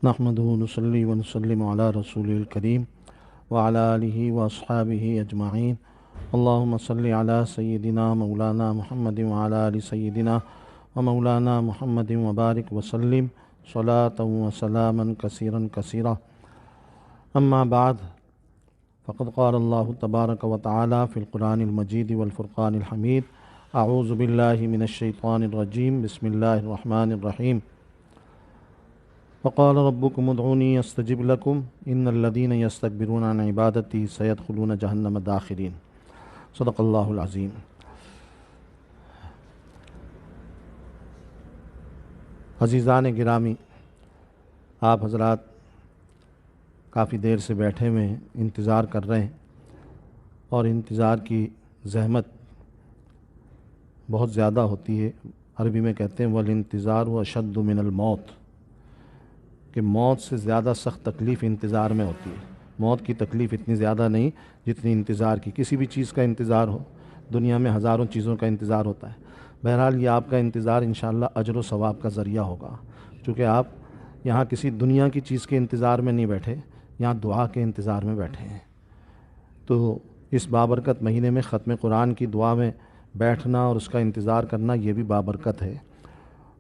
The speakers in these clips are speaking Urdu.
نحمده ونصلي ونسلم على رسوله الكريم وعلى آله وأصحابه أجمعين. اللهم صل على سيدنا مولانا محمد وعلى آل سيدنا ومولانا محمد وبارك وسلم صلاة وسلاما كثيرا كثيرا. أما بعد، فقد قال الله تبارك وتعالى في القرآن المجيد والفرقان الحميد: أعوذ بالله من الشيطان الرجيم، بسم الله الرحمن الرحيم. وقال ربكم ادعوني استجب لكم ان الذين يستكبرون عن عبادتي سيدخلون جہنم داخرین. صدق اللہ العظیم. عزیزان گرامی، آپ حضرات کافی دیر سے بیٹھے ہوئے ہیں، انتظار کر رہے ہیں، اور انتظار کی زحمت بہت زیادہ ہوتی ہے. عربی میں کہتے ہیں والانتظار اشد من الموت، کہ موت سے زیادہ سخت تکلیف انتظار میں ہوتی ہے. موت کی تکلیف اتنی زیادہ نہیں جتنی انتظار کی. کسی بھی چیز کا انتظار ہو، دنیا میں ہزاروں چیزوں کا انتظار ہوتا ہے. بہرحال یہ آپ کا انتظار انشاءاللہ اجر و ثواب کا ذریعہ ہوگا، چونکہ آپ یہاں کسی دنیا کی چیز کے انتظار میں نہیں بیٹھے، یہاں دعا کے انتظار میں بیٹھے ہیں. تو اس بابرکت مہینے میں ختم قرآن کی دعا میں بیٹھنا اور اس کا انتظار کرنا یہ بھی بابرکت ہے،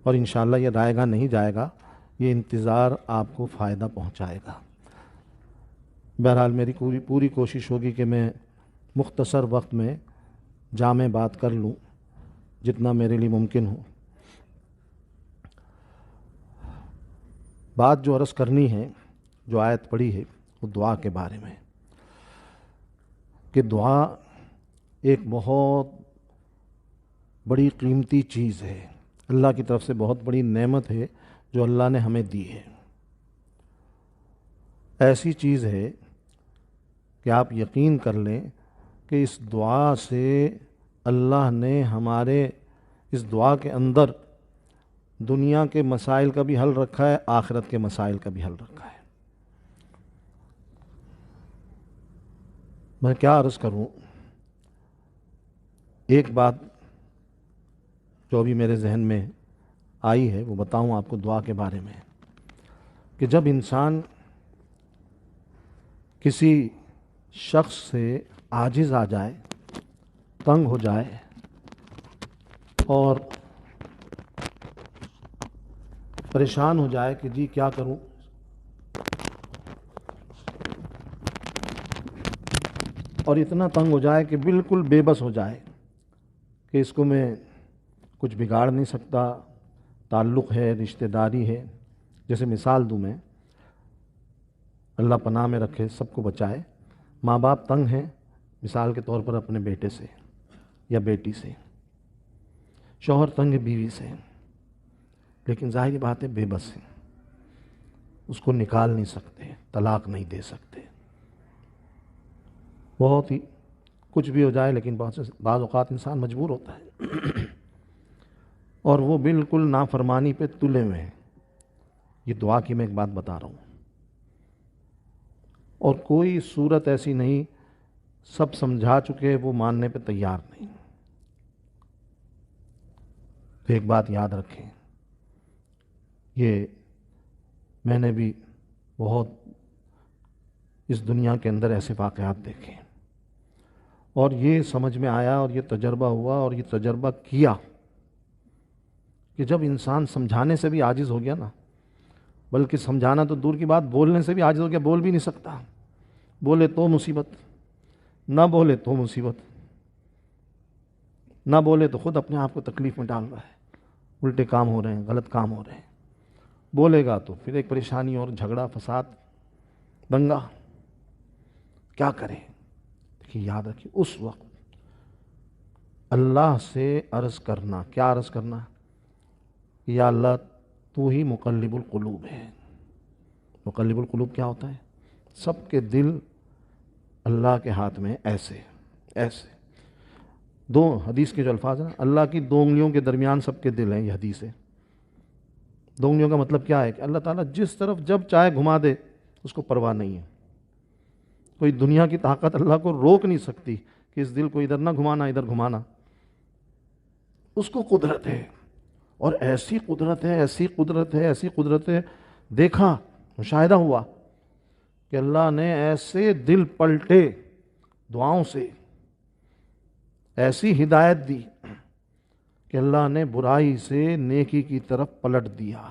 اور انشاءاللہ یہ رائے گا نہیں جائے گا، یہ انتظار آپ کو فائدہ پہنچائے گا. بہرحال میری پوری کوشش ہوگی کہ میں مختصر وقت میں جامع بات کر لوں جتنا میرے لیے ممکن ہو. بات جو عرض کرنی ہے، جو آیت پڑھی ہے، وہ دعا کے بارے میں، کہ دعا ایک بہت بڑی قیمتی چیز ہے، اللہ کی طرف سے بہت بڑی نعمت ہے جو اللہ نے ہمیں دی ہے. ایسی چیز ہے کہ آپ یقین کر لیں کہ اس دعا سے اللہ نے ہمارے اس دعا کے اندر دنیا کے مسائل کا بھی حل رکھا ہے، آخرت کے مسائل کا بھی حل رکھا ہے. میں کیا عرض کروں، ایک بات جو ابھی میرے ذہن میں آئی ہے وہ بتاؤں آپ کو دعا کے بارے میں، کہ جب انسان کسی شخص سے عاجز آ جائے، تنگ ہو جائے، اور پریشان ہو جائے کہ جی کیا کروں، اور اتنا تنگ ہو جائے کہ بالکل بے بس ہو جائے کہ اس کو میں کچھ بگاڑ نہیں سکتا، تعلق ہے، رشتہ داری ہے. جیسے مثال دوں میں، اللہ پناہ میں رکھے، سب کو بچائے، ماں باپ تنگ ہیں مثال کے طور پر اپنے بیٹے سے یا بیٹی سے، شوہر تنگ ہے بیوی سے، لیکن ظاہری بات ہے بے بس ہیں، اس کو نکال نہیں سکتے، طلاق نہیں دے سکتے. بہت ہی کچھ بھی ہو جائے، لیکن بعض اوقات انسان مجبور ہوتا ہے، اور وہ بالکل نافرمانی پہ تلے ہوئے ہیں. یہ دعا کی میں ایک بات بتا رہا ہوں، اور کوئی صورت ایسی نہیں، سب سمجھا چکے، وہ ماننے پہ تیار نہیں. تو ایک بات یاد رکھیں، یہ میں نے بھی بہت اس دنیا کے اندر ایسے واقعات دیکھے، اور یہ سمجھ میں آیا، اور یہ تجربہ ہوا، اور یہ تجربہ کیا کہ جب انسان سمجھانے سے بھی عاجز ہو گیا نا، بلکہ سمجھانا تو دور کی بات، بولنے سے بھی عاجز ہو گیا، بول بھی نہیں سکتا، بولے تو مصیبت، نہ بولے تو مصیبت، نہ بولے تو خود اپنے آپ کو تکلیف میں ڈال رہا ہے، الٹے کام ہو رہے ہیں، غلط کام ہو رہے ہیں، بولے گا تو پھر ایک پریشانی اور جھگڑا، فساد، دنگا. کیا کرے؟ دیکھیے یاد رکھیے، اس وقت اللہ سے عرض کرنا، کیا عرض کرنا؟ یا اللہ تو ہی مقلب القلوب ہے. مقلب القلوب کیا ہوتا ہے؟ سب کے دل اللہ کے ہاتھ میں، ایسے ایسے. دو حدیث کے جو الفاظ ہیں، اللہ کی دو انگلیوں کے درمیان سب کے دل ہیں، یہ حدیث ہے. دو انگلیوں کا مطلب کیا ہے؟ کہ اللہ تعالیٰ جس طرف جب چاہے گھما دے، اس کو پرواہ نہیں ہے. کوئی دنیا کی طاقت اللہ کو روک نہیں سکتی کہ اس دل کو ادھر نہ گھمانا، ادھر گھمانا. اس کو قدرت ہے، اور ایسی قدرت ہے، ایسی قدرت ہے، ایسی قدرت ہے. دیکھا مشاہدہ ہوا کہ اللہ نے ایسے دل پلٹے دعاؤں سے، ایسی ہدایت دی کہ اللہ نے برائی سے نیکی کی طرف پلٹ دیا،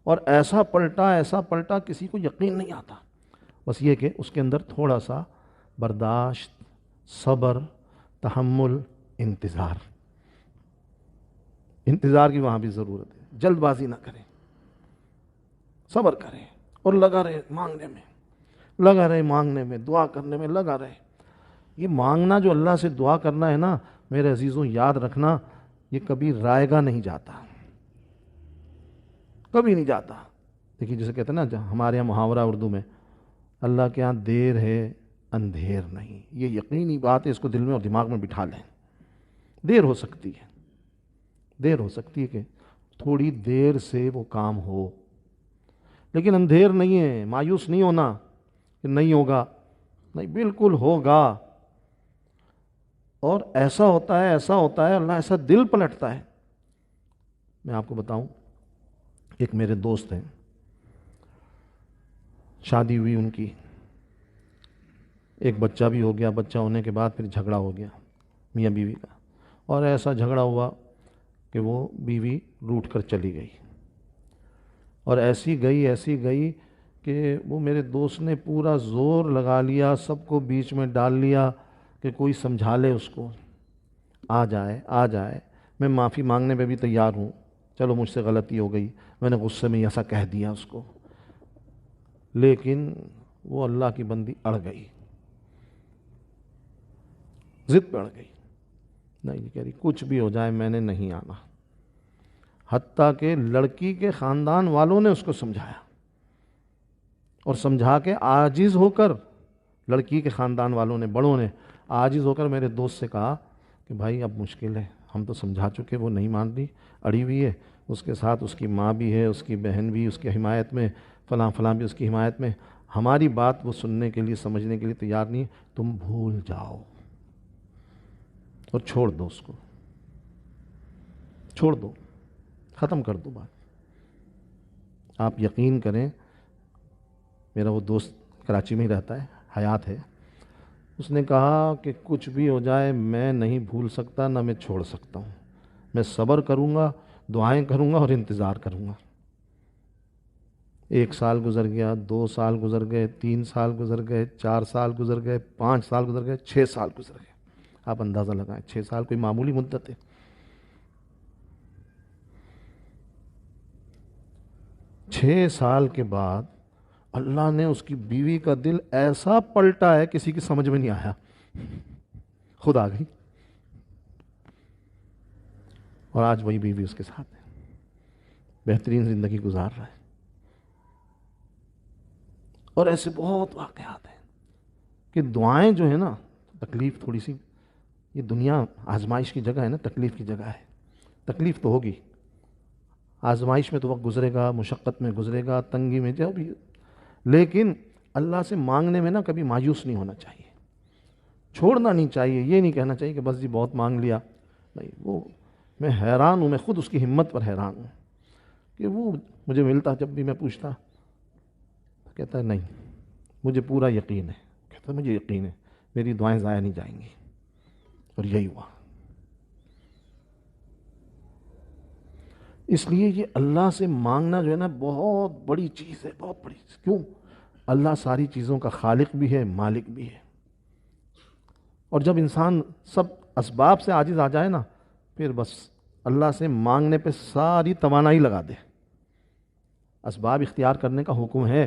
اور ایسا پلٹا کسی کو یقین نہیں آتا۔ بس یہ کہ اس کے اندر تھوڑا سا برداشت، صبر، تحمل، انتظار کی وہاں بھی ضرورت ہے۔ جلد بازی نہ کریں، صبر کریں اور لگا رہے مانگنے میں، دعا کرنے میں لگا رہے۔ یہ مانگنا جو اللہ سے دعا کرنا ہے نا میرے عزیزوں، یاد رکھنا یہ کبھی رائے گا نہیں جاتا، کبھی نہیں جاتا۔ دیکھیے جسے کہتے ہیں نا ہمارے یہاں محاورہ اردو میں، اللہ کے ہاں دیر ہے اندھیر نہیں، یہ یقینی بات ہے، اس کو دل میں اور دماغ میں بٹھا لیں۔ دیر ہو سکتی ہے کہ تھوڑی دیر سے وہ کام ہو، لیکن اندھیر نہیں ہے۔ مایوس نہیں ہونا کہ نہیں ہوگا، نہیں، بالکل ہوگا۔ اور ایسا ہوتا ہے اللہ ایسا دل پلٹتا ہے۔ میں آپ کو بتاؤں، ایک میرے دوست ہیں، شادی ہوئی ان کی، ایک بچہ بھی ہو گیا، بچہ ہونے کے بعد پھر جھگڑا ہو گیا میاں بیوی کا، اور ایسا جھگڑا ہوا کہ وہ بیوی روٹھ کر چلی گئی، اور ایسی گئی کہ وہ میرے دوست نے پورا زور لگا لیا، سب کو بیچ میں ڈال لیا کہ کوئی سمجھا لے اس کو، آ جائے۔ میں معافی مانگنے پہ بھی تیار ہوں، چلو مجھ سے غلطی ہو گئی، میں نے غصے میں ایسا کہہ دیا اس کو، لیکن وہ اللہ کی بندی اڑ گئی، ضد پہ اڑ گئی، نہیں کہہ رہی کچھ بھی ہو جائے میں نے نہیں آنا۔ حتیٰ کہ لڑکی کے خاندان والوں نے اس کو سمجھایا، اور سمجھا کے عاجز ہو کر، لڑکی کے خاندان والوں نے، بڑوں نے عاجز ہو کر میرے دوست سے کہا کہ بھائی اب مشکل ہے، ہم تو سمجھا چکے، وہ نہیں مان رہی، اڑی ہوئی ہے، اس کے ساتھ اس کی ماں بھی ہے، اس کی بہن بھی اس کی حمایت میں، فلاں بھی اس کی حمایت میں، ہماری بات وہ سننے کے لیے، سمجھنے کے لیے تیار نہیں، تم بھول جاؤ اور چھوڑ دو، اس کو چھوڑ دو، ختم کر دو بات۔ آپ یقین کریں، میرا وہ دوست کراچی میں ہی رہتا ہے، حیات ہے، اس نے کہا کہ کچھ بھی ہو جائے میں نہیں بھول سکتا، نہ میں چھوڑ سکتا ہوں، میں صبر کروں گا، دعائیں کروں گا اور انتظار کروں گا۔ 1 سال گزر گیا، 2 سال گزر گئے، 3 سال گزر گئے، 4 سال گزر گئے، 5 سال گزر گئے، 6 سال گزر گئے۔ آپ اندازہ لگائیں، 6 سال کوئی معمولی مدت ہے؟ 6 سال کے بعد اللہ نے اس کی بیوی کا دل ایسا پلٹا ہے کسی کی سمجھ میں نہیں آیا، خود آ گئی، اور آج وہی بیوی اس کے ساتھ ہے، بہترین زندگی گزار رہا ہے۔ اور ایسے بہت واقعات ہیں کہ دعائیں جو ہیں نا، تکلیف تھوڑی سی، یہ دنیا آزمائش کی جگہ ہے نا، تکلیف کی جگہ ہے، تکلیف تو ہوگی، آزمائش میں تو وقت گزرے گا، مشقت میں گزرے گا، تنگی میں جو بھی، لیکن اللہ سے مانگنے میں نا کبھی مایوس نہیں ہونا چاہیے، چھوڑنا نہیں چاہیے، یہ نہیں کہنا چاہیے کہ بس جی بہت مانگ لیا، نہیں، وہ میں حیران ہوں، میں خود اس کی ہمت پر حیران ہوں کہ وہ مجھے ملتا، جب بھی میں پوچھتا کہتا ہے نہیں مجھے پورا یقین ہے، کہتا ہے مجھے یقین ہے میری دعائیں ضائع نہیں جائیں گی، اور یہی ہوا۔ اس لیے یہ اللہ سے مانگنا جو ہے نا بہت بڑی چیز ہے، بہت بڑی چیز۔ کیوں؟ اللہ ساری چیزوں کا خالق بھی ہے، مالک بھی ہے، اور جب انسان سب اسباب سے عاجز آ جائے نا، پھر بس اللہ سے مانگنے پہ ساری توانائی لگا دے۔ اسباب اختیار کرنے کا حکم ہے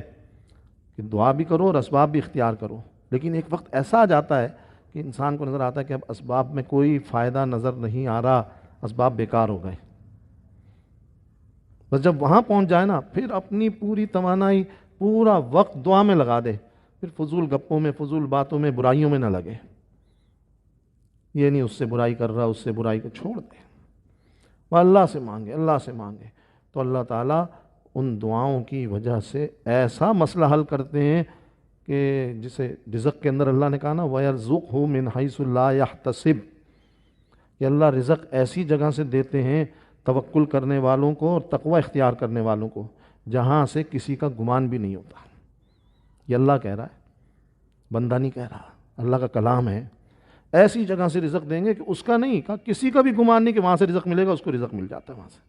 کہ دعا بھی کرو اور اسباب بھی اختیار کرو، لیکن ایک وقت ایسا آ جاتا ہے کہ انسان کو نظر آتا ہے کہ اب اسباب میں کوئی فائدہ نظر نہیں آ رہا، اسباب بیکار ہو گئے۔ بس جب وہاں پہنچ جائے نا، پھر اپنی پوری توانائی، پورا وقت دعا میں لگا دے، پھر فضول گپوں میں، فضول باتوں میں، برائیوں میں نہ لگے۔ یہ نہیں اس سے برائی کر رہا، اس سے برائی کو چھوڑ دے، وہ اللہ سے مانگے، اللہ سے مانگے، تو اللہ تعالیٰ ان دعاؤں کی وجہ سے ایسا مسئلہ حل کرتے ہیں کہ جسے رزق کے اندر اللہ نے کہا نا وَيَرْزُقْهُ مِنْ حَيْثُ لَا يَحْتَسِبْ، کہ اللہ رزق ایسی جگہ سے دیتے ہیں توکل کرنے والوں کو اور تقوی اختیار کرنے والوں کو، جہاں سے کسی کا گمان بھی نہیں ہوتا. یہ اللہ کہہ رہا ہے، بندہ نہیں کہہ رہا، اللہ کا کلام ہے. ایسی جگہ سے رزق دیں گے کہ اس کا نہیں کہا، کسی کا بھی گمان نہیں کہ وہاں سے رزق ملے گا، اس کو رزق مل جاتا ہے وہاں سے.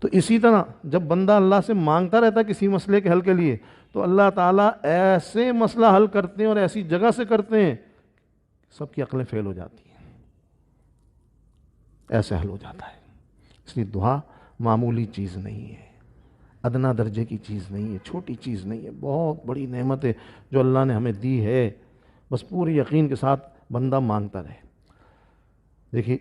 تو اسی طرح جب بندہ اللہ سے مانگتا رہتا ہے کسی مسئلے کے حل کے لیے، تو اللہ تعالیٰ ایسے مسئلہ حل کرتے ہیں اور ایسی جگہ سے کرتے ہیں سب کی عقلیں فیل ہو جاتی ہیں، ایسے حل ہو جاتا ہے. اس لیے دعا معمولی چیز نہیں ہے، ادنا درجے کی چیز نہیں ہے، چھوٹی چیز نہیں ہے، بہت بڑی نعمت ہے جو اللہ نے ہمیں دی ہے. بس پورے یقین کے ساتھ بندہ مانگتا رہے. دیکھیے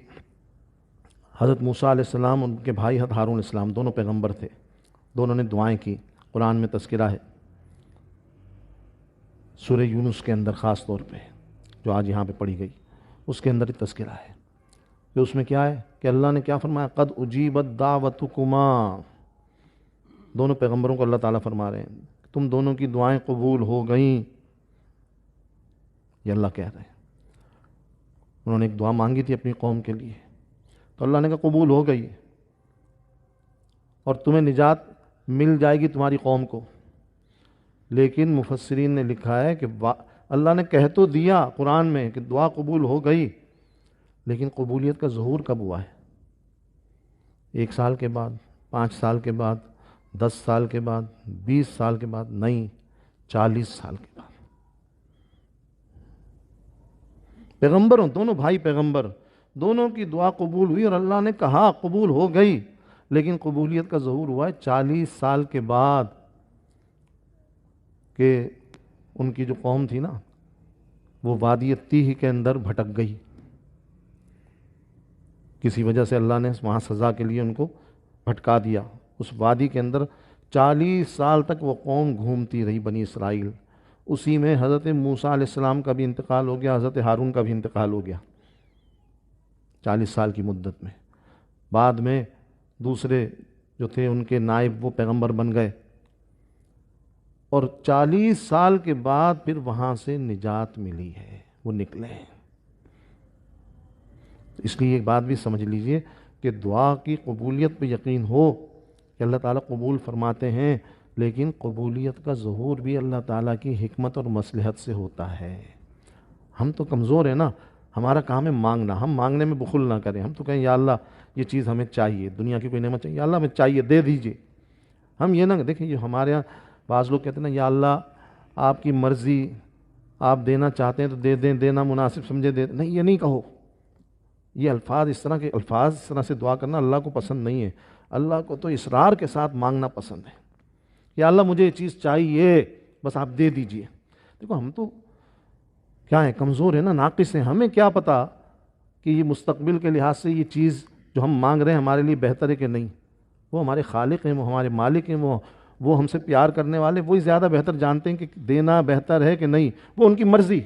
حضرت موسیٰ علیہ السلام، ان کے بھائی حضرت ہارون علیہ السلام، دونوں پیغمبر تھے، دونوں نے دعائیں کی. قرآن میں تذکرہ ہے سورہ یونس کے اندر، خاص طور پہ جو آج یہاں پہ پڑھی گئی، اس کے اندر ہی تذکرہ ہے کہ اس میں کیا ہے کہ اللہ نے کیا فرمایا، قد اجیبت دعوتکما. دونوں پیغمبروں کو اللہ تعالیٰ فرما رہے ہیں تم دونوں کی دعائیں قبول ہو گئیں. یہ اللہ کہہ رہے ہیں. انہوں نے ایک دعا مانگی تھی اپنی قوم کے لیے، تو اللہ نے کہا قبول ہو گئی اور تمہیں نجات مل جائے گی تمہاری قوم کو. لیکن مفسرین نے لکھا ہے کہ اللہ نے کہہ تو دیا قرآن میں کہ دعا قبول ہو گئی، لیکن قبولیت کا ظہور کب ہوا ہے؟ 1 سال کے بعد، 5 سال کے بعد، 10 سال کے بعد، 20 سال کے بعد؟ نہیں، 40 سال کے بعد. پیغمبروں، دونوں بھائی پیغمبر، دونوں کی دعا قبول ہوئی اور اللہ نے کہا قبول ہو گئی، لیکن قبولیت کا ظہور ہوا ہے 40 سال کے بعد. کہ ان کی جو قوم تھی نا، وہ وادی تیہ کے اندر بھٹک گئی. کسی وجہ سے اللہ نے وہاں سزا کے لیے ان کو بھٹکا دیا. اس وادی کے اندر 40 سال تک وہ قوم گھومتی رہی، بنی اسرائیل. اسی میں حضرت موسیٰ علیہ السلام کا بھی انتقال ہو گیا، حضرت ہارون کا بھی انتقال ہو گیا 40 سال کی مدت میں. بعد میں دوسرے جو تھے ان کے نائب وہ پیغمبر بن گئے، اور 40 سال کے بعد پھر وہاں سے نجات ملی ہے، وہ نکلے ہیں. اس لیے ایک بات بھی سمجھ لیجئے کہ دعا کی قبولیت پہ یقین ہو کہ اللہ تعالیٰ قبول فرماتے ہیں، لیکن قبولیت کا ظہور بھی اللہ تعالیٰ کی حکمت اور مصلحت سے ہوتا ہے. ہم تو کمزور ہیں نا، ہمارا کام ہے مانگنا. ہم مانگنے میں بخل نہ کریں. ہم تو کہیں یا اللہ یہ چیز ہمیں چاہیے، دنیا کی کوئی نعمت چاہیے، یا اللہ ہمیں چاہیے، دے دیجئے. ہم یہ نہ دیکھیں، یہ ہمارے یہاں بعض لوگ کہتے ہیں نا یا اللہ آپ کی مرضی، آپ دینا چاہتے ہیں تو دے دیں، دینا مناسب سمجھے دے. نہیں، یہ نہیں کہو. یہ الفاظ، اس طرح کے الفاظ، اس طرح سے دعا کرنا اللہ کو پسند نہیں ہے. اللہ کو تو اصرار کے ساتھ مانگنا پسند ہے. یا اللہ مجھے یہ چیز چاہیے، بس آپ دے دیجئے. دیکھو ہم تو کیا ہیں، کمزور ہیں نا، ناقص ہیں. ہمیں کیا پتا کہ یہ مستقبل کے لحاظ سے یہ چیز جو ہم مانگ رہے ہیں ہمارے لیے بہتر ہے کہ نہیں. وہ ہمارے خالق ہیں، وہ ہمارے مالک ہیں، وہ ہم سے پیار کرنے والے، وہی زیادہ بہتر جانتے ہیں کہ دینا بہتر ہے کہ نہیں. وہ ان کی مرضی.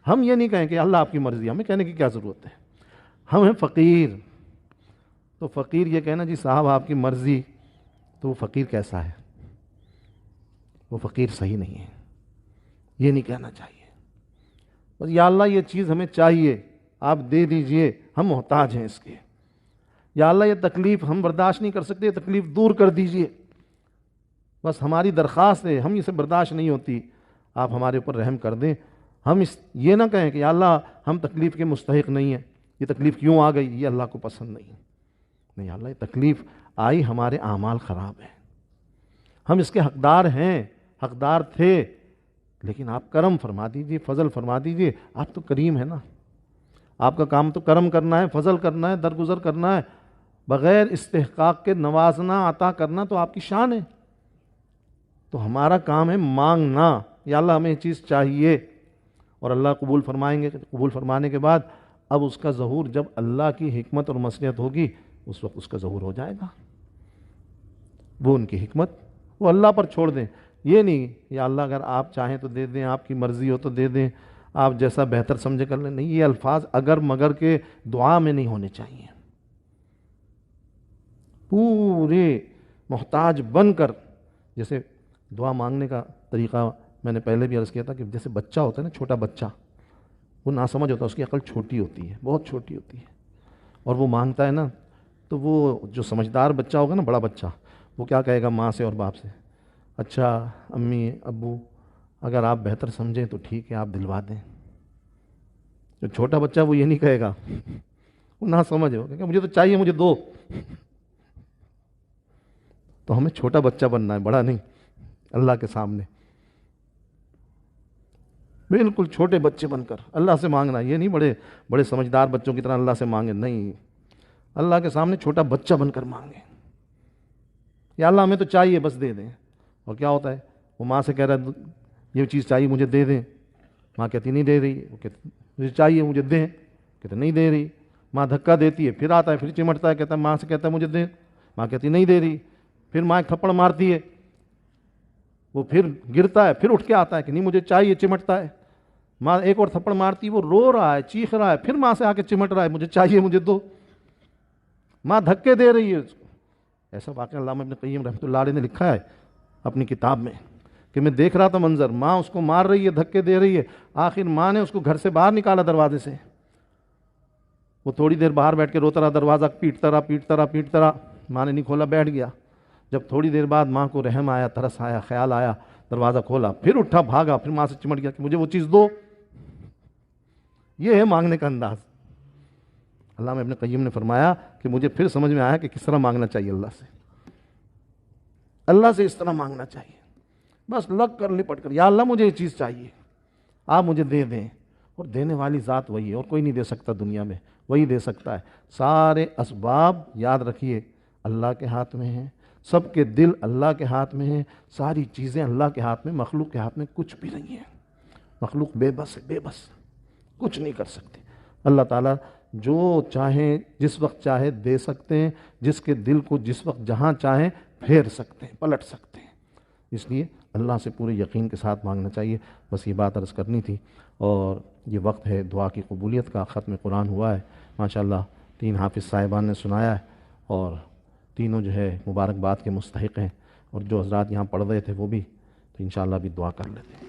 ہم یہ نہیں کہیں کہ اللہ آپ کی مرضی، ہمیں کہنے کی کیا ضرورت ہے. ہم ہیں فقیر. تو فقیر یہ کہنا جی صاحب آپ کی مرضی، تو وہ فقیر کیسا ہے؟ وہ فقیر صحیح نہیں ہے. یہ نہیں کہنا چاہیے. بس یا اللہ یہ چیز ہمیں چاہیے، آپ دے دیجئے، ہم محتاج ہیں اس کے. یا اللہ یہ تکلیف ہم برداشت نہیں کر سکتے، یہ تکلیف دور کر دیجئے. بس ہماری درخواست ہے، ہم اسے برداشت نہیں ہوتی، آپ ہمارے اوپر رحم کر دیں. ہم یہ نہ کہیں کہ یا اللہ ہم تکلیف کے مستحق نہیں ہیں، یہ تکلیف کیوں آ گئی، یہ اللہ کو پسند نہیں. نہیں، اللہ یہ تکلیف آئی، ہمارے اعمال خراب ہیں، ہم اس کے حقدار ہیں، حقدار تھے، لیکن آپ کرم فرما دیجئے، فضل فرما دیجئے. آپ تو کریم ہے نا، آپ کا کام تو کرم کرنا ہے، فضل کرنا ہے، درگزر کرنا ہے. بغیر استحقاق کے نوازنا، عطا کرنا تو آپ کی شان ہے. تو ہمارا کام ہے مانگنا، یا اللہ ہمیں یہ چیز چاہیے، اور اللہ قبول فرمائیں گے. قبول فرمانے کے بعد اب اس کا ظہور جب اللہ کی حکمت اور مصلحت ہوگی اس وقت اس کا ظہور ہو جائے گا. وہ ان کی حکمت وہ اللہ پر چھوڑ دیں. یہ نہیں یا اللہ اگر آپ چاہیں تو دے دیں، آپ کی مرضی ہو تو دے دیں، آپ جیسا بہتر سمجھے کر لیں. نہیں، یہ الفاظ اگر مگر کے دعا میں نہیں ہونے چاہیے. پورے محتاج بن کر، جیسے دعا مانگنے کا طریقہ میں نے پہلے بھی عرض کیا تھا کہ جیسے بچہ ہوتا ہے نا، چھوٹا بچہ، وہ ناسمجھ ہوتا ہے، اس کی عقل چھوٹی ہوتی ہے، بہت چھوٹی ہوتی ہے، اور وہ مانگتا ہے نا تو وہ جو سمجھدار بچہ ہوگا نا، بڑا بچہ، وہ کیا کہے گا ماں سے اور باپ سے؟ اچھا امی ابو اگر آپ بہتر سمجھیں تو ٹھیک ہے، آپ دلوا دیں۔ جو چھوٹا بچہ وہ یہ نہیں کہے گا، وہ نہ سمجھ ہو کہ مجھے تو چاہیے، مجھے دو۔ تو ہمیں چھوٹا بچہ بننا ہے، بڑا نہیں، اللہ کے سامنے بالکل چھوٹے بچے بن کر اللہ سے مانگنا۔ یہ نہیں بڑے بڑے سمجھدار بچوں کی طرح اللہ سے مانگے، نہیں، اللہ کے سامنے چھوٹا بچہ بن کر مانگے، یا اللہ ہمیں تو چاہیے بس دے دیں۔ اور کیا ہوتا ہے، وہ ماں سے کہہ رہا ہے یہ چیز چاہیے مجھے دے دیں، ماں کہتی نہیں دے رہی، وہ کہتی مجھے چاہیے مجھے دیں، کہتے نہیں دے رہی، ماں دھکا دیتی ہے، پھر آتا ہے، پھر چمٹتا ہے، کہتا ہے ماں سے کہتا ہے مجھے دیں، ماں کہتی نہیں دے رہی، پھر ماں ایک تھپڑ مارتی ہے، وہ پھر گرتا ہے، پھر اٹھ کے آتا ہے کہ نہیں مجھے چاہیے، چمٹتا ہے، ماں ایک اور تھپڑ مارتی، وہ رو رہا ہے، چیخ رہا ہے، پھر ماں سے آ کے چمٹ رہا ہے مجھے چاہیے مجھے دو، ماں دھکے دے رہی ہے اس کو۔ ایسا واقعہ علامہ ابن قیم رحمۃ اللہ علیہ نے لکھا ہے اپنی کتاب میں کہ میں دیکھ رہا تھا منظر، ماں اس کو مار رہی ہے، دھکے دے رہی ہے، آخر ماں نے اس کو گھر سے باہر نکالا دروازے سے، وہ تھوڑی دیر باہر بیٹھ کے روتا رہا، دروازہ پیٹتا رہا، ماں نے نہیں کھولا، بیٹھ گیا۔ جب تھوڑی دیر بعد ماں کو رحم آیا، ترس آیا، خیال آیا، دروازہ کھولا، پھر اٹھا بھاگا، پھر ماں سے چمٹ گیا کہ مجھے وہ چیز دو۔ یہ ہے مانگنے کا انداز۔ علامہ ابن قیم نے فرمایا کہ مجھے پھر سمجھ میں آیا کہ کس طرح مانگنا چاہیے اللہ سے۔ اللہ سے اس طرح مانگنا چاہیے، بس لگ کر لپٹ کر، یا اللہ مجھے یہ چیز چاہیے، آپ مجھے دے دیں۔ اور دینے والی ذات وہی ہے، اور کوئی نہیں دے سکتا دنیا میں، وہی دے سکتا ہے۔ سارے اسباب یاد رکھیے اللہ کے ہاتھ میں ہیں، سب کے دل اللہ کے ہاتھ میں ہیں، ساری چیزیں اللہ کے ہاتھ میں، مخلوق کے ہاتھ میں کچھ بھی نہیں ہے۔ مخلوق بے بس ہے، بے بس، کچھ نہیں کر سکتے۔ اللہ تعالیٰ جو چاہیں جس وقت چاہے دے سکتے ہیں، جس کے دل کو جس وقت جہاں چاہیں پھیر سکتے ہیں، پلٹ سکتے ہیں۔ اس لیے اللہ سے پورے یقین کے ساتھ مانگنا چاہیے۔ بس یہ بات عرض کرنی تھی۔ اور یہ وقت ہے دعا کی قبولیت کا، ختم قرآن ہوا ہے ماشاءاللہ، 3 حافظ صاحبان نے سنایا ہے، اور تینوں جو ہے مبارکباد کے مستحق ہیں، اور جو حضرات یہاں پڑھ رہے تھے وہ بھی، تو انشاءاللہ بھی دعا کر لیتے ہیں۔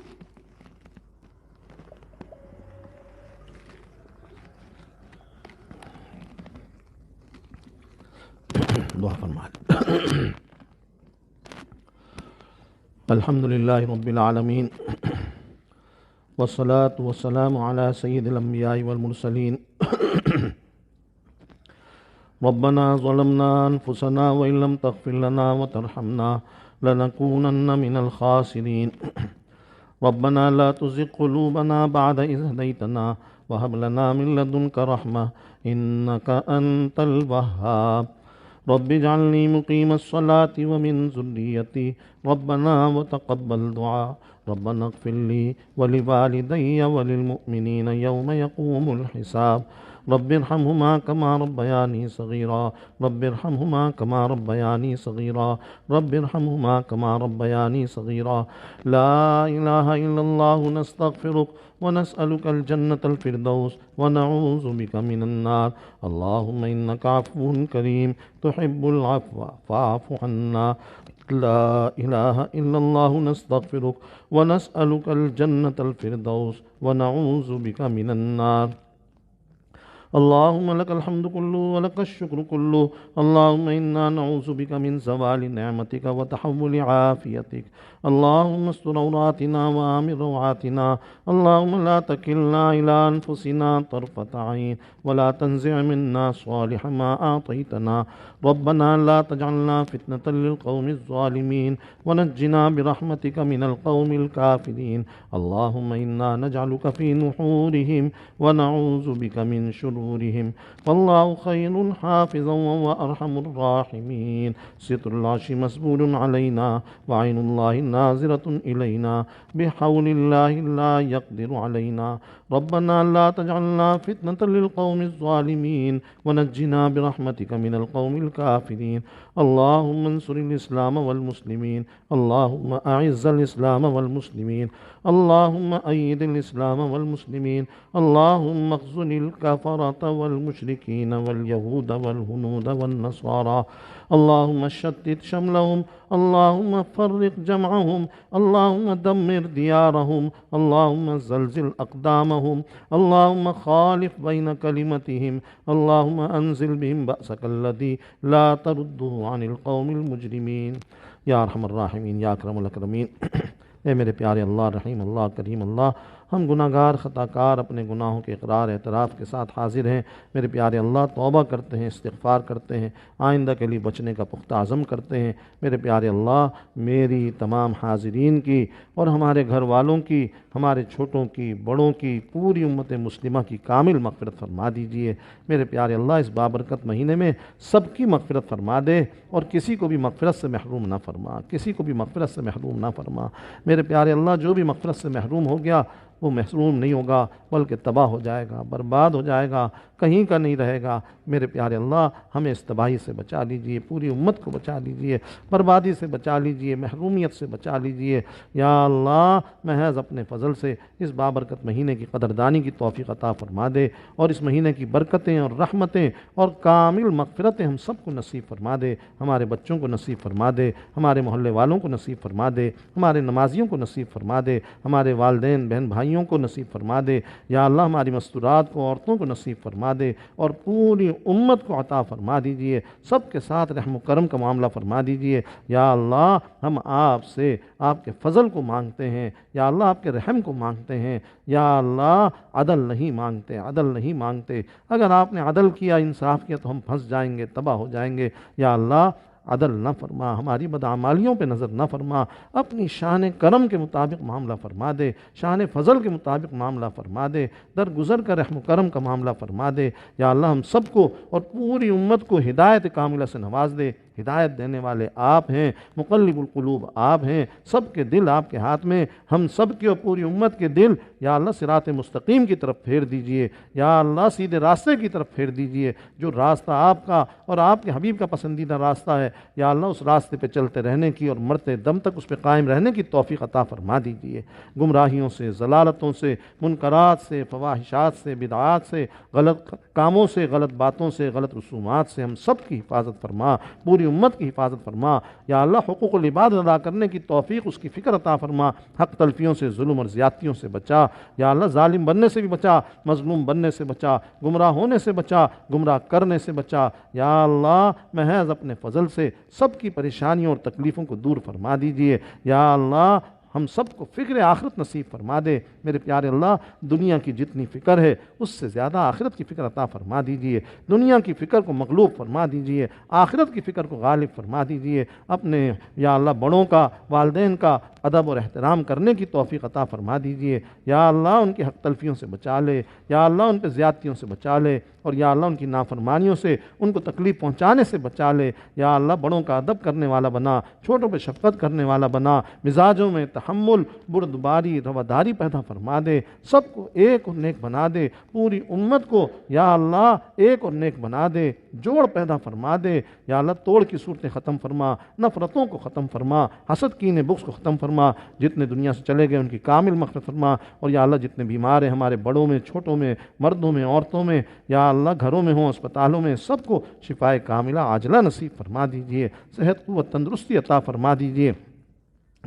دعا فرمائے۔ الحمدللہ رب العالمین، والصلاة والسلام على سید الانبیاء والمرسلین۔ ربنا ظلمنا انفسنا وان لم تغفر لنا وترحمنا لنكونن من الخاسرین۔ ربنا لا تزغ قلوبنا بعد إذ هديتنا وهب لنا من لدنك رحمة إنك أنت الوهاب۔ رب اجعلني مقيم الصلاة ومن ذريتي ربنا وتقبل دعاء۔ ربنا اغفر لي ولوالدي وللمؤمنين يوم يقوم الحساب۔ رب ارحمهما كما ربياني صغيرا۔ رب ارحمهما كما ربياني صغيرا۔ رب ارحمهما كما ربياني صغيرا۔ لا إله إلا الله نستغفرك ونسألك الجنة الفردوس ونعوذ بك من النار۔ اللهم إنك عفو كريم تحب العفو فاعف عنا۔ لا إله إلا الله نستغفرك ونسألك الجنة الفردوس ونعوذ بك من النار۔ اللهم لك الحمد كله ولك الشكر كله۔ اللهم إنا نعوذ بك من زوال نعمتك وتحول عافيتك۔ اللهم استر عوراتنا وآمن روعاتنا۔ اللهم لا تكلنا إلى أنفسنا طرفة عين ولا تنزع منا صالح ما أعطيتنا۔ ربنا لا تجعلنا فتنة للقوم الظالمين ونجنا برحمتك من القوم الكافرين۔ اللهم إنا نجعلك في نحورهم ونعوذ بك من شرورهم، والله خير حافظا وهو أرحم الراحمين۔ ستر العرش مسبول علينا وعين الله ناظرة إلينا، بحول الله لا يقدر علينا۔ ربنا لا تجعلنا فتنة للقوم الظالمين ونجنا برحمتك من القوم الكافرين۔ اللهم انصر الإسلام والمسلمين، اللهم أعز الإسلام والمسلمين، اللهم أيد الإسلام والمسلمين، اللهم اخذل الكفرة الكفرة والمشركين واليهود والهنود والنصارى اللهم شتت شملهم اللهم فرق جمعهم اللهم دمر ديارهم اللهم زلزل أقدامهم اللهم خالف بين كلمتهم اللهم أنزل بهم بأسك الذي لا ترده عن القوم المجرمين یا ارحم الراحمین یا اکرم الاکرمین۔ اے میرے پیارے اللہ، رحیم اللہ، کریم اللہ، ہم گناہ گار خطا کار اپنے گناہوں کے اقرار اعتراف کے ساتھ حاضر ہیں۔ میرے پیارے اللہ، توبہ کرتے ہیں، استغفار کرتے ہیں، آئندہ کے لیے بچنے کا پختہ عزم کرتے ہیں۔ میرے پیارے اللہ، میری تمام حاضرین کی اور ہمارے گھر والوں کی، ہمارے چھوٹوں کی، بڑوں کی، پوری امت مسلمہ کی کامل مغفرت فرما دیجئے۔ میرے پیارے اللہ، اس بابرکت مہینے میں سب کی مغفرت فرما دے اور کسی کو بھی مغفرت سے محروم نہ فرما، کسی کو بھی مغفرت سے محروم نہ فرما۔ میرے پیارے اللہ، جو بھی مغفرت سے محروم ہو گیا وہ محروم نہیں ہوگا بلکہ تباہ ہو جائے گا، برباد ہو جائے گا، کہیں کا نہیں رہے گا۔ میرے پیارے اللہ، ہمیں اس تباہی سے بچا لیجئے، پوری امت کو بچا لیجئے، بربادی سے بچا لیجئے، محرومیت سے بچا لیجئے۔ یا اللہ، محض اپنے فضل سے اس بابرکت مہینے کی قدردانی کی توفیق عطا فرما دے اور اس مہینے کی برکتیں اور رحمتیں اور کامل مغفرتیں ہم سب کو نصیب فرما دے، ہمارے بچوں کو نصیب فرما دے، ہمارے محلے والوں کو نصیب فرما دے، ہمارے نمازیوں کو نصیب فرما دے، ہمارے والدین بہن بھائیوں کو نصیب فرما دے۔ یا اللہ، ہماری مستورات کو، عورتوں کو نصیب فرما دے اور پوری امت کو عطا فرما دیجئے، سب کے ساتھ رحم و کرم کا معاملہ فرما دیجئے۔ یا اللہ، ہم آپ سے آپ کے فضل کو مانگتے ہیں، یا اللہ آپ کے رحم کو مانگتے ہیں۔ یا اللہ، عدل نہیں مانگتے، عدل نہیں مانگتے۔ اگر آپ نے عدل کیا، انصاف کیا تو ہم پھنس جائیں گے، تباہ ہو جائیں گے۔ یا اللہ، عدل نہ فرما، ہماری بدعمالیوں پہ نظر نہ فرما، اپنی شان کرم کے مطابق معاملہ فرما دے، شان فضل کے مطابق معاملہ فرما دے، درگزر کا رحم و کرم کا معاملہ فرما دے۔ یا اللہ، ہم سب کو اور پوری امت کو ہدایت کاملہ سے نواز دے۔ ہدایت دینے والے آپ ہیں، مقلب القلوب آپ ہیں، سب کے دل آپ کے ہاتھ میں، ہم سب کے اور پوری امت کے دل یا اللہ صراط مستقیم کی طرف پھیر دیجئے۔ یا اللہ، سیدھے راستے کی طرف پھیر دیجئے، جو راستہ آپ کا اور آپ کے حبیب کا پسندیدہ راستہ ہے۔ یا اللہ، اس راستے پہ چلتے رہنے کی اور مرتے دم تک اس پہ قائم رہنے کی توفیق عطا فرما دیجئے۔ گمراہیوں سے، ضلالتوں سے، منکرات سے، فواحشات سے، بدعات سے، غلط کاموں سے، غلط باتوں سے، غلط رسومات سے ہم سب کی حفاظت فرما، پوری امت کی حفاظت فرما۔ یا اللہ، حقوق العباد ادا کرنے کی توفیق، اس کی فکر عطا فرما، حق تلفیوں سے، ظلم اور زیادتیوں سے بچا۔ یا اللہ، ظالم بننے سے بھی بچا، مظلوم بننے سے بچا، گمراہ ہونے سے بچا، گمراہ کرنے سے بچا۔ یا اللہ، محض اپنے فضل سے سب کی پریشانیوں اور تکلیفوں کو دور فرما دیجئے۔ یا اللہ، ہم سب کو فکر آخرت نصیب فرما دے۔ میرے پیارے اللہ، دنیا کی جتنی فکر ہے اس سے زیادہ آخرت کی فکر عطا فرما دیجئے۔ دنیا کی فکر کو مغلوب فرما دیجئے، آخرت کی فکر کو غالب فرما دیجئے۔ اپنے یا اللہ بڑوں کا، والدین کا ادب اور احترام کرنے کی توفیق عطا فرما دیجئے۔ یا اللہ، ان کی حق تلفیوں سے بچا لے، یا اللہ ان پہ زیادتیوں سے بچا لے، اور یا اللہ ان کی نافرمانیوں سے، ان کو تکلیف پہنچانے سے بچا لے۔ یا اللہ، بڑوں کا ادب کرنے والا بنا، چھوٹوں پہ شفقت کرنے والا بنا، مزاجوں میں تحمل، بردباری، رواداری پیدا فرما دے، سب کو ایک اور نیک بنا دے، پوری امت کو یا اللہ ایک اور نیک بنا دے، جوڑ پیدا فرما دے۔ یا اللہ، توڑ کی صورتیں ختم فرما، نفرتوں کو ختم فرما، حسد کینے بغض کو ختم فرما، جتنے دنیا سے چلے گئے ان کی کامل مغفرت فرما۔ اور یا اللہ، جتنے بیمار ہیں ہمارے بڑوں میں، چھوٹوں میں، مردوں میں، عورتوں میں، یا اللہ گھروں میں ہوں، اسپتالوں میں، سب کو شفائے کاملہ عاجلہ نصیب فرما دیجئے، صحت قوت تندرستی عطا فرما دیجئے۔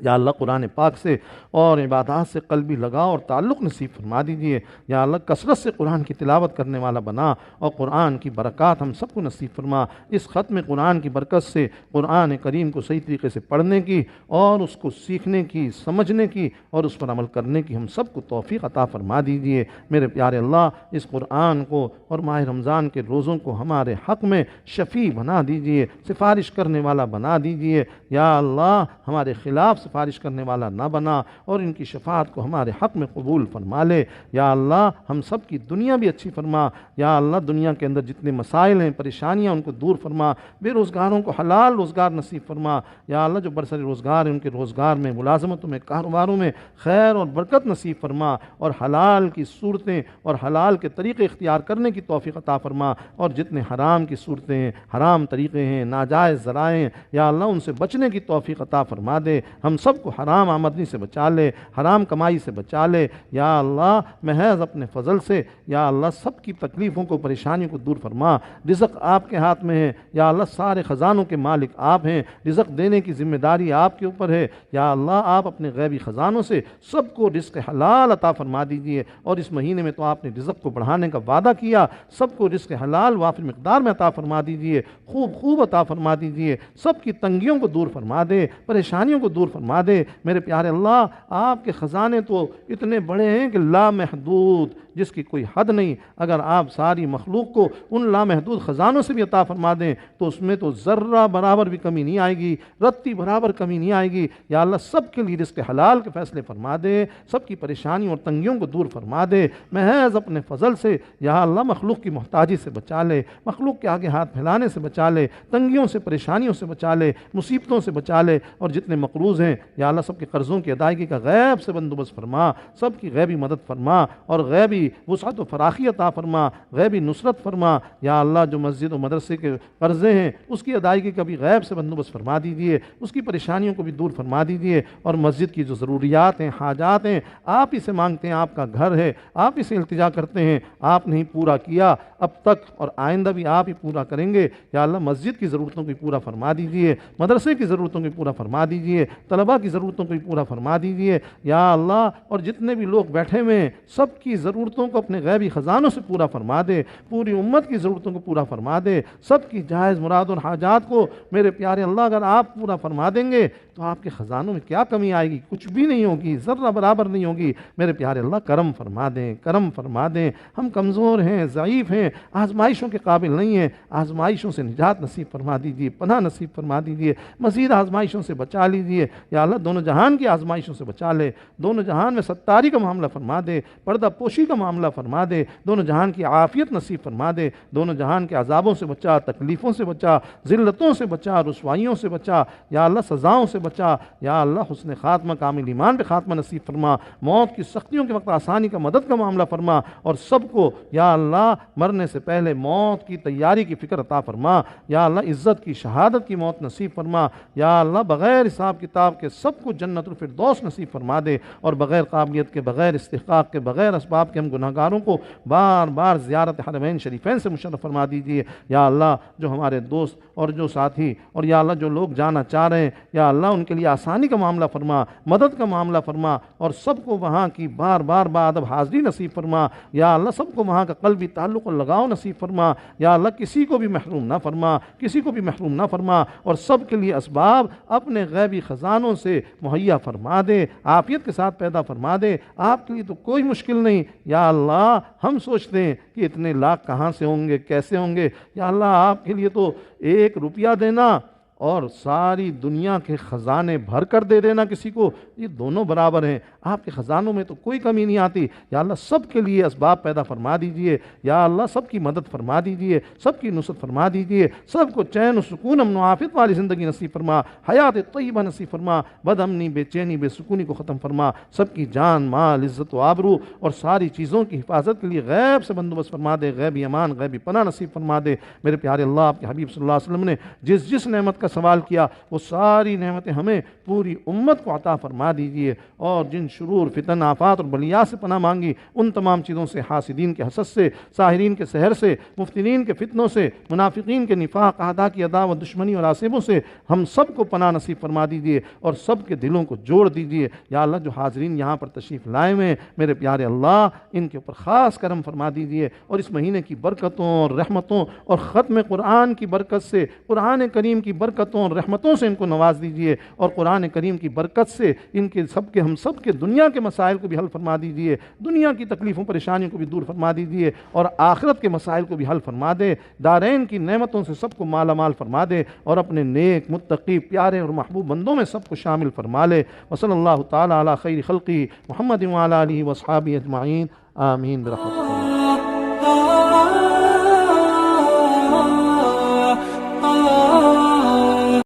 یا اللہ، قرآن پاک سے اور عبادات سے قلبی لگاؤ اور تعلق نصیب فرما دیجئے۔ یا اللہ، کثرت سے قرآن کی تلاوت کرنے والا بنا اور قرآن کی برکات ہم سب کو نصیب فرما۔ اس ختم قرآن کی برکت سے قرآن کریم کو صحیح طریقے سے پڑھنے کی اور اس کو سیکھنے کی، سمجھنے کی اور اس پر عمل کرنے کی ہم سب کو توفیق عطا فرما دیجئے۔ میرے پیارے اللہ، اس قرآن کو اور ماہ رمضان کے روزوں کو ہمارے حق میں شفیع بنا دیجئے، سفارش کرنے والا بنا دیجئے۔ یا اللہ، ہمارے خلاف سفارش کرنے والا نہ بنا اور ان کی شفاعت کو ہمارے حق میں قبول فرما لے۔ یا اللہ، ہم سب کی دنیا بھی اچھی فرما۔ یا اللہ، دنیا کے اندر جتنے مسائل ہیں، پریشانیاں، ان کو دور فرما، بے روزگاروں کو حلال روزگار نصیب فرما۔ یا اللہ، جو برسر روزگار ہیں ان کے روزگار میں، ملازمتوں میں، کاروباروں میں خیر اور برکت نصیب فرما اور حلال کی صورتیں اور حلال کے طریقے اختیار کرنے کی توفیق عطا فرما، اور جتنے حرام کی صورتیں ہیں، حرام طریقے ہیں، ناجائز ذرائع ہیں، یا اللہ ان سے بچنے کی توفیق عطا فرما دے۔ ہم ہم سب کو حرام آمدنی سے بچا لے، حرام کمائی سے بچا لے یا اللہ، محض اپنے فضل سے یا اللہ سب کی تکلیفوں کو، پریشانیوں کو دور فرما۔ رزق آپ کے ہاتھ میں ہے یا اللہ، سارے خزانوں کے مالک آپ ہیں، رزق دینے کی ذمہ داری آپ کے اوپر ہے یا اللہ، آپ اپنے غیبی خزانوں سے سب کو رزق حلال عطا فرما دیجئے، اور اس مہینے میں تو آپ نے رزق کو بڑھانے کا وعدہ کیا، سب کو رزق حلال وافر مقدار میں عطا فرما دیجئے، خوب خوب عطا فرما دیجئے، سب کی تنگیوں کو دور فرما دے، پریشانیوں کو دور فرما دے۔ میرے پیارے اللہ، آپ کے خزانے تو اتنے بڑے ہیں کہ لامحدود، جس کی کوئی حد نہیں۔ اگر آپ ساری مخلوق کو ان لامحدود خزانوں سے بھی عطا فرما دیں تو اس میں تو ذرہ برابر بھی کمی نہیں آئے گی، رتی برابر کمی نہیں آئے گی۔ یا اللہ، سب کے لیے رزق حلال کے فیصلے فرما دے، سب کی پریشانیوں اور تنگیوں کو دور فرما دے، محض اپنے فضل سے یا اللہ مخلوق کی محتاجی سے بچا لے، مخلوق کے آگے ہاتھ پھیلانے سے بچا لے، تنگیوں سے، پریشانیوں سے بچا لے، مصیبتوں سے بچا لے، اور جتنے مقروض ہیں یا اللہ سب کے قرضوں کی ادائیگی کا غیب سے بندوبست فرما، سب کی غیبی مدد فرما، اور غیبی وسعت و فراخی عطا فرما، غیبی نصرت فرما یا اللہ۔ جو مسجد و مدرسے کے قرضے ہیں اس کی ادائیگی کا بھی غیب سے بندوبست فرما دیجیے، اس کی پریشانیوں کو بھی دور فرما دیجیے، اور مسجد کی جو ضروریات ہیں، حاجات ہیں، آپ ہی سے مانگتے ہیں، آپ کا گھر ہے، آپ ہی سے التجا کرتے ہیں، آپ نے ہی پورا کیا اب تک اور آئندہ بھی آپ ہی پورا کریں گے یا اللہ۔ مسجد کی ضرورتوں کو بھی پورا فرما دیجیے، مدرسے کی ضرورتوں کو بھی پورا فرما دیجیے، طلباء کی ضرورتوں کو بھی پورا فرما دیجیے یا اللہ۔ اور جتنے بھی لوگ بیٹھے ہوئے ہیں سب کی ضرورتوں کو اپنے غیبی خزانوں سے پورا فرما دے، پوری امت کی ضرورتوں کو پورا فرما دے، سب کی جائز مراد اور حاجات کو میرے پیارے اللہ اگر آپ پورا فرما دیں گے تو آپ کے خزانوں میں کیا کمی آئے گی؟ کچھ بھی نہیں ہوگی، ذرہ برابر نہیں ہوگی۔ میرے پیارے اللہ کرم فرما دیں، کرم فرما دیں۔ ہم کمزور ہیں، ضعیف ہیں، آزمائشوں کے قابل نہیں ہیں، آزمائشوں سے نجات نصیب فرما دیجیے، پناہ نصیب فرما دیجیے، مزید آزمائشوں سے بچا لیجیے یا اللہ۔ دونوں جہان کی آزمائشوں سے بچا لے، دونوں جہان میں ستاری کا معاملہ فرما دے، پردہ پوشی کا معاملہ فرما دے، دونوں جہان کی عافیت نصیب فرما دے، دونوں جہان کے عذابوں سے بچا، تکلیفوں سے بچا، ذلتوں سے بچا، رسوائیوں سے بچا یا اللہ، سزاؤں سے بچا یا اللہ۔ حسن خاتمہ، کامل ایمان پہ خاتمہ نصیب فرما، موت کی سختیوں کے وقت آسانی کا مدد کا معاملہ فرما، اور سب کو یا اللہ مرنے سے پہلے موت کی تیاری کی فکر عطا فرما یا اللہ۔ عزت کی، شہادت کی موت نصیب فرما یا اللہ۔ بغیر حساب کتاب کے سب کو جنت الفردوس نصیب فرما دے، اور بغیر قابلیت کے، بغیر استحقاق کے، بغیر اسباب کے ہم گناہگاروں کو بار بار زیارت حرمین شریفین سے مشرف فرما دیجیے یا اللہ۔ جو ہمارے دوست اور جو ساتھی اور یا اللہ جو لوگ جانا چاہ رہے ہیں یا اللہ، ان کے لیے آسانی کا معاملہ فرما، مدد کا معاملہ فرما، اور سب کو وہاں کی بار بار بادب حاضری نصیب فرما یا اللہ۔ سب کو وہاں کا قلبی تعلق اور لگاؤ نصیب فرما یا اللہ۔ کسی کو بھی محروم نہ فرما، کسی کو بھی محروم نہ فرما، اور سب کے لیے اسباب اپنے غیبی خزانوں سے مہیا فرما دے، عافیت کے ساتھ پیدا فرما دے۔ آپ کے لیے تو کوئی مشکل نہیں یا اللہ۔ ہم سوچتے ہیں کہ اتنے لاکھ کہاں سے ہوں گے، کیسے ہوں گے یا اللہ۔ آپ کے لیے تو 1 روپیہ دینا اور ساری دنیا کے خزانے بھر کر دے دینا کسی کو، یہ دونوں برابر ہیں۔ آپ کے خزانوں میں تو کوئی کمی نہیں آتی یا اللہ۔ سب کے لیے اسباب پیدا فرما دیجئے یا اللہ، سب کی مدد فرما دیجئے، سب کی نصرت فرما دیجئے، سب کو چین و سکون، امن و عافیت والی زندگی نصیب فرما، حیات طیبہ نصیب فرما، بد امنی، بے چینی، بے سکونی کو ختم فرما، سب کی جان، مال، عزت و آبرو اور ساری چیزوں کی حفاظت کے لیے غیب سے بندوبست فرما دے، غیبی امان، غیبی پناہ نصیب فرما دے۔ میرے پیارے اللہ، آپ کے حبیب صلی اللہ علیہ وسلم نے جس نعمت کا سوال کیا وہ ساری نعمتیں ہمیں پوری امت کو عطا فرما دیجئے، اور جن شرور، فتن، آفات اور بلیات سے پناہ مانگی ان تمام چیزوں سے، حاسدین کے حسد سے، ساحرین کے سحر سے، مفتنین کے فتنوں سے، منافقین کے نفاق، اعداء کی عداوت، دشمنی اور آصبوں سے ہم سب کو پناہ نصیب فرما دیجئے، اور سب کے دلوں کو جوڑ دیجئے یا اللہ۔ جو حاضرین یہاں پر تشریف لائے ہوئے میرے پیارے اللہ، ان کے اوپر خاص کرم فرما دیجئے، اور اس مہینے کی برکتوں اور رحمتوں اور ختم قرآن کی برکت سے، قرآن کریم کی برکتوں اور رحمتوں سے ان کو نواز دیجئے، اور قرآن کریم کی برکت سے ان کے ہم سب کے دنیا کے مسائل کو بھی حل فرما دیجئے، دنیا کی تکلیفوں پریشانیوں کو بھی دور فرما دیجئے، اور آخرت کے مسائل کو بھی حل فرما دے، دارین کی نعمتوں سے سب کو مالا مال فرما دے، اور اپنے نیک، متقی، پیارے اور محبوب بندوں میں سب کو شامل فرما لے۔ وصلی اللہ تعالی علی خیر خلقی محمد وعلی آلہ واصحابہ اجمعین، آمین برحمتہ۔